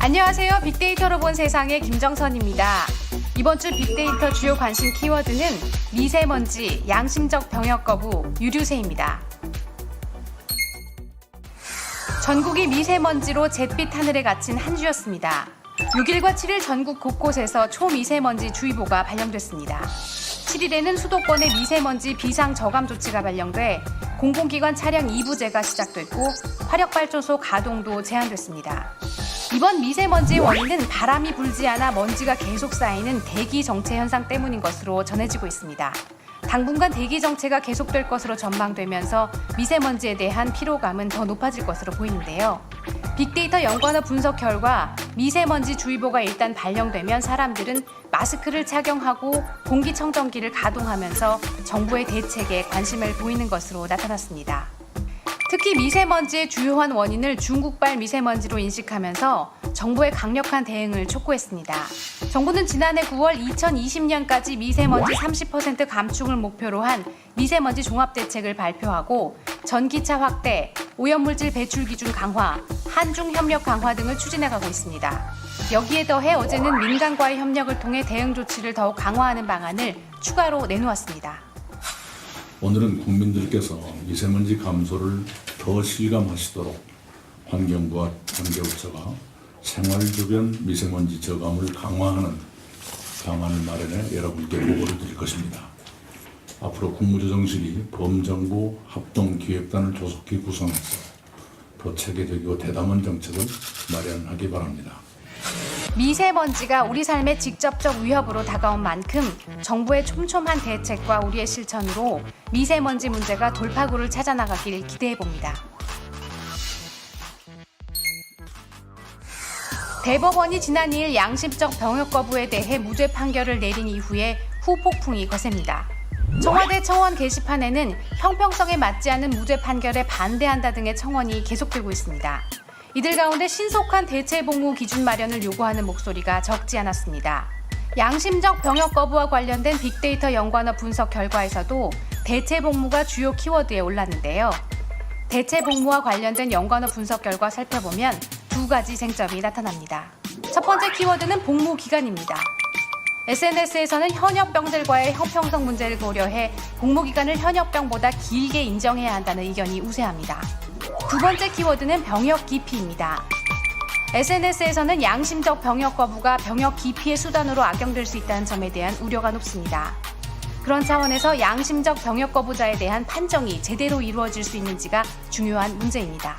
안녕하세요. 빅데이터로 본 세상의 김정선입니다. 이번 주 빅데이터 주요 관심 키워드는 미세먼지, 양심적 병역 거부, 유류세입니다. 전국이 미세먼지로 잿빛 하늘에 갇힌 한 주였습니다. 6일과 7일 전국 곳곳에서 초미세먼지 주의보가 발령됐습니다. 7일에는 수도권에 미세먼지 비상 저감 조치가 발령돼 공공기관 차량 2부제가 시작됐고 화력발전소 가동도 제한됐습니다. 이번 미세먼지의 원인은 바람이 불지 않아 먼지가 계속 쌓이는 대기 정체 현상 때문인 것으로 전해지고 있습니다. 당분간 대기 정체가 계속될 것으로 전망되면서 미세먼지에 대한 피로감은 더 높아질 것으로 보이는데요. 빅데이터 연관어 분석 결과 미세먼지 주의보가 일단 발령되면 사람들은 마스크를 착용하고 공기청정기를 가동하면서 정부의 대책에 관심을 보이는 것으로 나타났습니다. 특히 미세먼지의 주요한 원인을 중국발 미세먼지로 인식하면서 정부의 강력한 대응을 촉구했습니다. 정부는 지난해 9월 2020년까지 미세먼지 30% 감축을 목표로 한 미세먼지 종합대책을 발표하고 전기차 확대, 오염물질 배출 기준 강화, 한중 협력 강화 등을 추진해가고 있습니다. 여기에 더해 어제는 민간과의 협력을 통해 대응 조치를 더욱 강화하는 방안을 추가로 내놓았습니다. 오늘은 국민들께서 미세먼지 감소를 더 실감하시도록 환경부와 환경부처가 생활 주변 미세먼지 저감을 강화하는 방안을 마련해 여러분께 보고를 드릴 것입니다. 앞으로 국무조정실이 범정부 합동기획단을 조속히 구성해서 더 체계적이고 대담한 정책을 마련하기 바랍니다. 미세먼지가 우리 삶에 직접적 위협으로 다가온 만큼 정부의 촘촘한 대책과 우리의 실천으로 미세먼지 문제가 돌파구를 찾아 나가길 기대해봅니다. 대법원이 지난 2일 양심적 병역 거부에 대해 무죄 판결을 내린 이후에 후폭풍이 거셉니다. 청와대 청원 게시판에는 형평성에 맞지 않는 무죄 판결에 반대한다 등의 청원이 계속되고 있습니다. 이들 가운데 신속한 대체 복무 기준 마련을 요구하는 목소리가 적지 않았습니다. 양심적 병역 거부와 관련된 빅데이터 연관어 분석 결과에서도 대체 복무가 주요 키워드에 올랐는데요. 대체 복무와 관련된 연관어 분석 결과 살펴보면 두 가지 쟁점이 나타납니다. 첫 번째 키워드는 복무 기간입니다. SNS에서는 현역병들과의 형평성 문제를 고려해 복무 기간을 현역병보다 길게 인정해야 한다는 의견이 우세합니다. 두 번째 키워드는 병역 기피입니다. SNS에서는 양심적 병역 거부가 병역 기피의 수단으로 악용될 수 있다는 점에 대한 우려가 높습니다. 그런 차원에서 양심적 병역 거부자에 대한 판정이 제대로 이루어질 수 있는지가 중요한 문제입니다.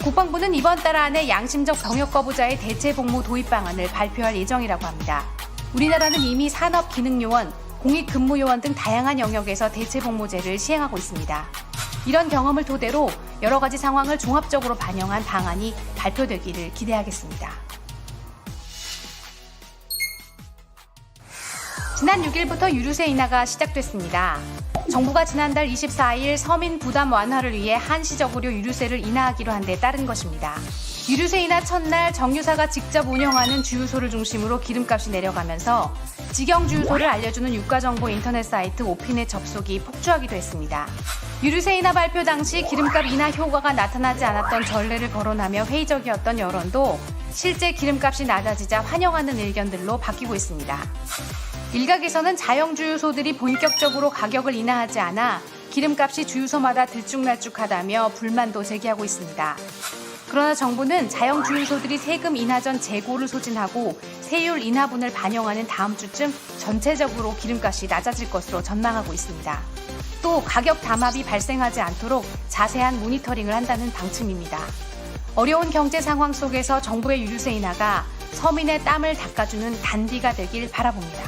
국방부는 이번 달 안에 양심적 병역 거부자의 대체 복무 도입 방안을 발표할 예정이라고 합니다. 우리나라는 이미 산업기능요원, 공익근무요원 등 다양한 영역에서 대체 복무제를 시행하고 있습니다. 이런 경험을 토대로 여러 가지 상황을 종합적으로 반영한 방안이 발표되기를 기대하겠습니다. 지난 6일부터 유류세 인하가 시작됐습니다. 정부가 지난달 24일 서민 부담 완화를 위해 한시적으로 유류세를 인하하기로 한 데 따른 것입니다. 유류세 인하 첫날 정유사가 직접 운영하는 주유소를 중심으로 기름값이 내려가면서 직영 주유소를 알려주는 유가정보 인터넷 사이트 오핀의 접속이 폭주하기도 했습니다. 유류세 인하 발표 당시 기름값 인하 효과가 나타나지 않았던 전례를 거론하며 회의적이었던 여론도 실제 기름값이 낮아지자 환영하는 의견들로 바뀌고 있습니다. 일각에서는 자영주유소들이 본격적으로 가격을 인하하지 않아 기름값이 주유소마다 들쭉날쭉하다며 불만도 제기하고 있습니다. 그러나 정부는 자영주유소들이 세금 인하 전 재고를 소진하고 세율 인하분을 반영하는 다음 주쯤 전체적으로 기름값이 낮아질 것으로 전망하고 있습니다. 또 가격 담합이 발생하지 않도록 자세한 모니터링을 한다는 방침입니다. 어려운 경제 상황 속에서 정부의 유류세 인하가 서민의 땀을 닦아주는 단비가 되길 바라봅니다.